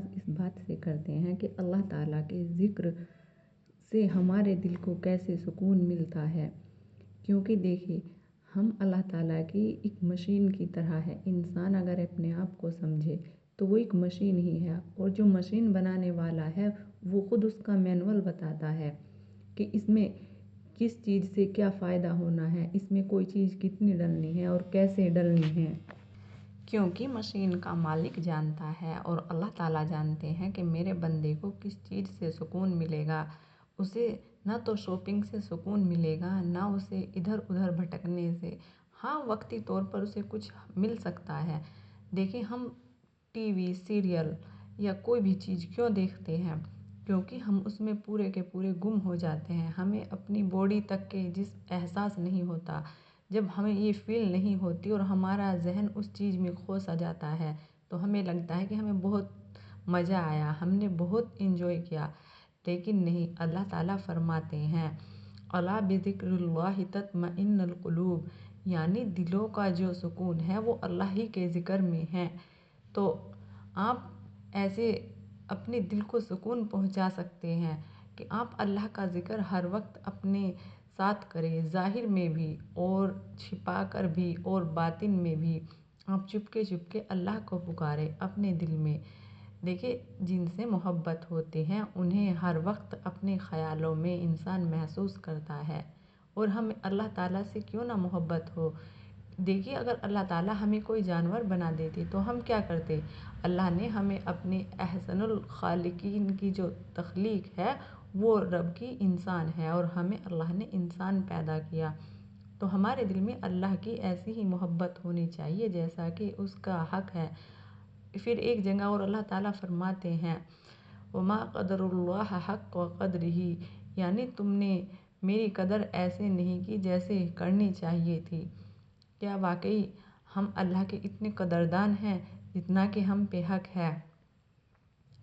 آغاز اس بات سے کرتے ہیں کہ اللہ تعالیٰ کے ذکر سے ہمارے دل کو کیسے سکون ملتا ہے، کیونکہ دیکھیے ہم اللہ تعالیٰ کی ایک مشین کی طرح ہے۔ انسان اگر اپنے آپ کو سمجھے تو وہ ایک مشین ہی ہے، اور جو مشین بنانے والا ہے وہ خود اس کا مینول بتاتا ہے کہ اس میں کس چیز سے کیا فائدہ ہونا ہے، اس میں کوئی چیز کتنی ڈلنی ہے اور کیسے ڈلنی ہے، کیونکہ مشین کا مالک جانتا ہے اور اللہ تعالیٰ جانتے ہیں کہ میرے بندے کو کس چیز سے سکون ملے گا۔ اسے نہ تو شاپنگ سے سکون ملے گا، نہ اسے ادھر ادھر بھٹکنے سے۔ ہاں، وقتی طور پر اسے کچھ مل سکتا ہے۔ دیکھیں، ہم ٹی وی، سیریل یا کوئی بھی چیز کیوں دیکھتے ہیں؟ کیونکہ ہم اس میں پورے کے پورے گم ہو جاتے ہیں۔ ہمیں اپنی باڈی تک کے جسم احساس نہیں ہوتا۔ جب ہمیں یہ فیل نہیں ہوتی اور ہمارا ذہن اس چیز میں کھو سا جاتا ہے تو ہمیں لگتا ہے کہ ہمیں بہت مزہ آیا، ہم نے بہت انجوائے کیا، لیکن نہیں۔ اللہ تعالیٰ فرماتے ہیں الا بذکر اللہ تطمئن القلوب، یعنی دلوں کا جو سکون ہے وہ اللہ ہی کے ذکر میں ہے۔ تو آپ ایسے اپنے دل کو سکون پہنچا سکتے ہیں کہ آپ اللہ کا ذکر ہر وقت اپنے ساتھ کریں، ظاہر میں بھی اور چھپا کر بھی اور باطن میں بھی۔ آپ چپکے چپکے اللہ کو پکاریں اپنے دل میں۔ دیکھیں، جن سے محبت ہوتے ہیں انہیں ہر وقت اپنے خیالوں میں انسان محسوس کرتا ہے، اور ہمیں اللہ تعالیٰ سے کیوں نہ محبت ہو۔ دیکھیے، اگر اللہ تعالیٰ ہمیں کوئی جانور بنا دیتے تو ہم کیا کرتے؟ اللہ نے ہمیں اپنے احسن الخالقین کی جو تخلیق ہے وہ رب کی انسان ہے، اور ہمیں اللہ نے انسان پیدا کیا، تو ہمارے دل میں اللہ کی ایسی ہی محبت ہونی چاہیے جیسا کہ اس کا حق ہے۔ پھر ایک جگہ اور اللہ تعالیٰ فرماتے ہیں وما قدر اللہ حق قدرہ، یعنی تم نے میری قدر ایسے نہیں کی جیسے کرنی چاہیے تھی۔ کیا واقعی ہم اللہ کے اتنے قدردان ہیں جتنا کہ ہم پہ حق ہے؟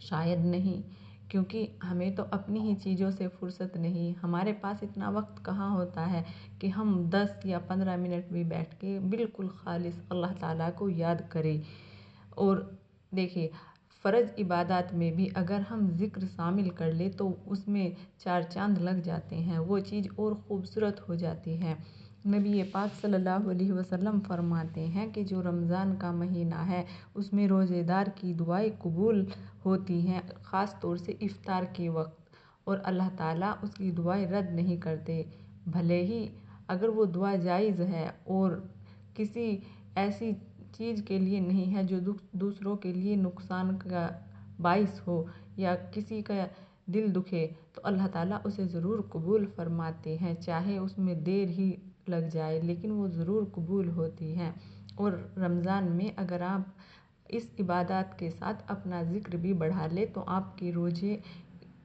شاید نہیں، کیونکہ ہمیں تو اپنی ہی چیزوں سے فرصت نہیں۔ ہمارے پاس اتنا وقت کہاں ہوتا ہے کہ ہم 10 یا 15 منٹ بھی بیٹھ کے بالکل خالص اللہ تعالیٰ کو یاد کریں۔ اور دیکھیں، فرض عبادات میں بھی اگر ہم ذکر شامل کر لیں تو اس میں 4 چاند لگ جاتے ہیں، وہ چیز اور خوبصورت ہو جاتی ہے۔ نبی پاک صلی اللہ علیہ وسلم فرماتے ہیں کہ جو رمضان کا مہینہ ہے اس میں روزے دار کی دعائیں قبول ہوتی ہیں، خاص طور سے افطار کے وقت، اور اللہ تعالیٰ اس کی دعائیں رد نہیں کرتے، بھلے ہی اگر وہ دعا جائز ہے اور کسی ایسی چیز کے لیے نہیں ہے جو دوسروں کے لیے نقصان کا باعث ہو یا کسی کا دل دکھے، تو اللہ تعالیٰ اسے ضرور قبول فرماتے ہیں، چاہے اس میں دیر ہی لگ جائے لیکن وہ ضرور قبول ہوتی ہے۔ اور رمضان میں اگر آپ اس عبادات کے ساتھ اپنا ذکر بھی بڑھا لے تو آپ کے روزے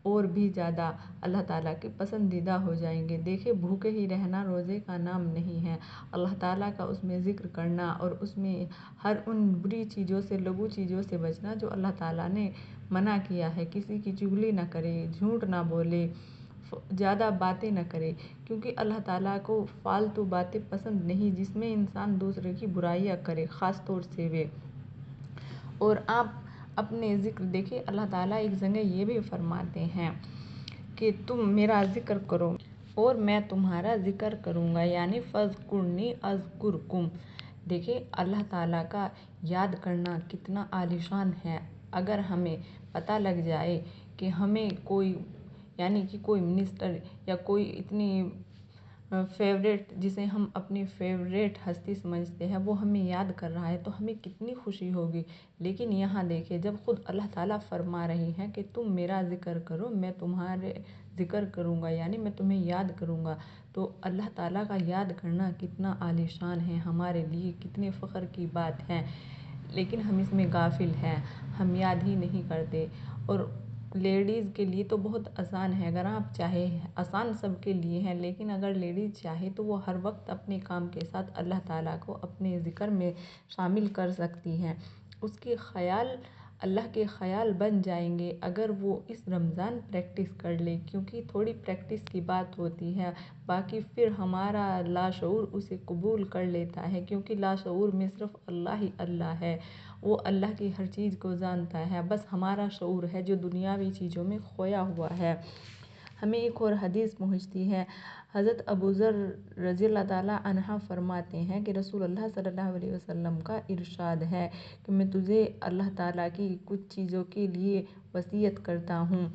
اور بھی زیادہ اللہ تعالیٰ کے پسندیدہ ہو جائیں گے۔ دیکھیں، بھوکے ہی رہنا روزے کا نام نہیں ہے۔ اللہ تعالیٰ کا اس میں ذکر کرنا اور اس میں ہر ان بری چیزوں سے، لغو چیزوں سے بچنا جو اللہ تعالیٰ نے منع کیا ہے۔ کسی کی چغلی نہ کرے، جھوٹ نہ بولے، زیادہ باتیں نہ کرے، کیونکہ اللہ تعالیٰ کو فالتو باتیں پسند نہیں جس میں انسان دوسرے کی برائیاں کرے، خاص طور سے وہ۔ اور آپ اپنے ذکر دیکھیں، اللہ تعالیٰ ایک جگہ یہ بھی فرماتے ہیں کہ تم میرا ذکر کرو اور میں تمہارا ذکر کروں گا، یعنی فاذکرنی اذکرکم۔ دیکھیں، اللہ تعالیٰ کا یاد کرنا کتنا عالیشان ہے۔ اگر ہمیں پتہ لگ جائے کہ ہمیں کوئی، یعنی کہ کوئی منسٹر یا کوئی اتنی فیوریٹ، جسے ہم اپنی فیوریٹ ہستی سمجھتے ہیں، وہ ہمیں یاد کر رہا ہے تو ہمیں کتنی خوشی ہوگی۔ لیکن یہاں دیکھیں، جب خود اللہ تعالیٰ فرما رہے ہیں کہ تم میرا ذکر کرو، میں تمہارے ذکر کروں گا، یعنی میں تمہیں یاد کروں گا، تو اللہ تعالیٰ کا یاد کرنا کتنا عالیشان ہے، ہمارے لیے کتنے فخر کی بات ہے، لیکن ہم اس میں غافل ہیں، ہم یاد ہی نہیں کرتے۔ اور لیڈیز کے لیے تو بہت آسان ہے، اگر آپ چاہیں، آسان سب کے لیے ہے، لیکن اگر لیڈیز چاہے تو وہ ہر وقت اپنے کام کے ساتھ اللہ تعالیٰ کو اپنے ذکر میں شامل کر سکتی ہیں۔ اس کے خیال اللہ کے خیال بن جائیں گے اگر وہ اس رمضان پریکٹس کر لے، کیونکہ تھوڑی پریکٹس کی بات ہوتی ہے، باقی پھر ہمارا لاشعور اسے قبول کر لیتا ہے، کیونکہ لاشعور میں صرف اللہ ہی اللہ ہے، وہ اللہ کی ہر چیز کو جانتا ہے، بس ہمارا شعور ہے جو دنیاوی چیزوں میں کھویا ہوا ہے۔ ہمیں ایک اور حدیث پہنچتی ہے، حضرت ابوذر رضی اللہ تعالیٰ عنہ فرماتے ہیں کہ رسول اللہ صلی اللہ علیہ وسلم کا ارشاد ہے کہ میں تجھے اللہ تعالیٰ کی کچھ چیزوں کے لیے وصیت کرتا ہوں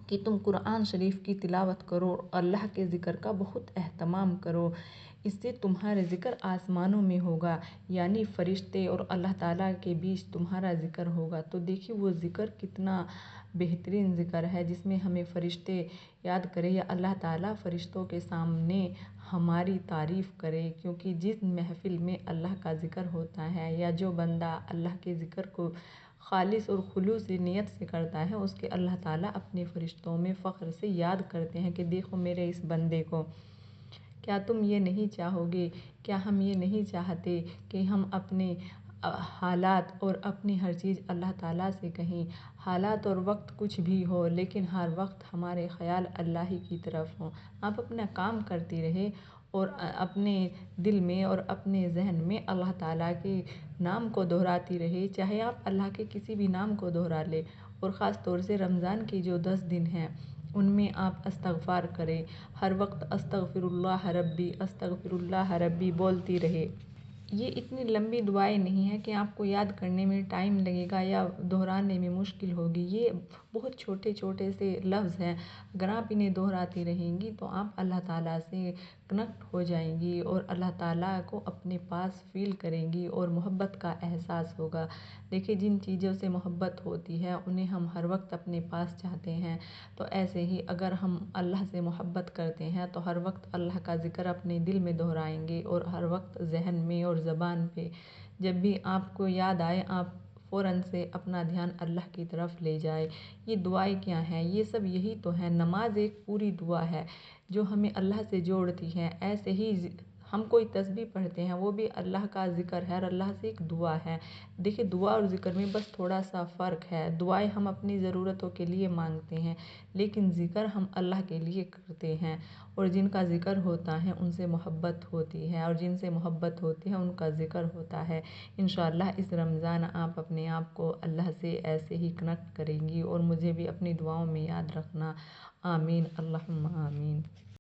کہ تم قرآن شریف کی تلاوت کرو، اللہ کے ذکر کا بہت اہتمام کرو، اس سے تمہارا ذکر آسمانوں میں ہوگا، یعنی فرشتے اور اللہ تعالیٰ کے بیچ تمہارا ذکر ہوگا۔ تو دیکھیے وہ ذکر کتنا بہترین ذکر ہے جس میں ہمیں فرشتے یاد کرے یا اللہ تعالیٰ فرشتوں کے سامنے ہماری تعریف کرے، کیونکہ جس محفل میں اللہ کا ذکر ہوتا ہے یا جو بندہ اللہ کے ذکر کو خالص اور خلوص نیت سے کرتا ہے، اس کے اللہ تعالیٰ اپنے فرشتوں میں فخر سے یاد کرتے ہیں کہ دیکھو میرے اس بندے کو۔ کیا تم یہ نہیں چاہو گے، کیا ہم یہ نہیں چاہتے کہ ہم اپنے حالات اور اپنی ہر چیز اللہ تعالیٰ سے کہیں، حالات اور وقت کچھ بھی ہو لیکن ہر وقت ہمارے خیال اللہ ہی کی طرف ہوں۔ آپ اپنا کام کرتی رہے اور اپنے دل میں اور اپنے ذہن میں اللہ تعالیٰ کے نام کو دہراتی رہے، چاہے آپ اللہ کے کسی بھی نام کو دہرا لیں، اور خاص طور سے رمضان کے جو 10 دن ہیں ان میں آپ استغفار کریں، ہر وقت استغفر اللہ ربی بولتی رہے۔ یہ اتنی لمبی دعائیں نہیں ہیں کہ آپ کو یاد کرنے میں ٹائم لگے گا یا دہرانے میں مشکل ہوگی، یہ بہت چھوٹے چھوٹے سے لفظ ہیں، اگر آپ انہیں دہراتی رہیں گی تو آپ اللہ تعالیٰ سے کنیکٹ ہو جائیں گی اور اللہ تعالیٰ کو اپنے پاس فیل کریں گی اور محبت کا احساس ہوگا۔ دیکھیے جن چیزوں سے محبت ہوتی ہے انہیں ہم ہر وقت اپنے پاس چاہتے ہیں، تو ایسے ہی اگر ہم اللہ سے محبت کرتے ہیں تو ہر وقت اللہ کا ذکر اپنے دل میں دہرائیں گے، اور ہر وقت ذہن میں اور زبان پہ جب بھی آپ کو یاد آئے آپ فوراً سے اپنا دھیان اللہ کی طرف لے جائے۔ یہ دعائیں کیا ہیں؟ یہ سب یہی تو ہیں، نماز ایک پوری دعا ہے جو ہمیں اللہ سے جوڑتی ہے۔ ایسے ہی ہم کوئی تسبیح پڑھتے ہیں، وہ بھی اللہ کا ذکر ہے اور اللہ سے ایک دعا ہے۔ دیکھیے دعا اور ذکر میں بس تھوڑا سا فرق ہے، دعائیں ہم اپنی ضرورتوں کے لیے مانگتے ہیں لیکن ذکر ہم اللہ کے لیے کرتے ہیں، اور جن کا ذکر ہوتا ہے ان سے محبت ہوتی ہے، اور جن سے محبت ہوتی ہے ان کا ذکر ہوتا ہے۔ انشاءاللہ اس رمضان آپ اپنے آپ کو اللہ سے ایسے ہی کنیکٹ کریں گی، اور مجھے بھی اپنی دعاؤں میں یاد رکھنا۔ آمین، اللہم آمین۔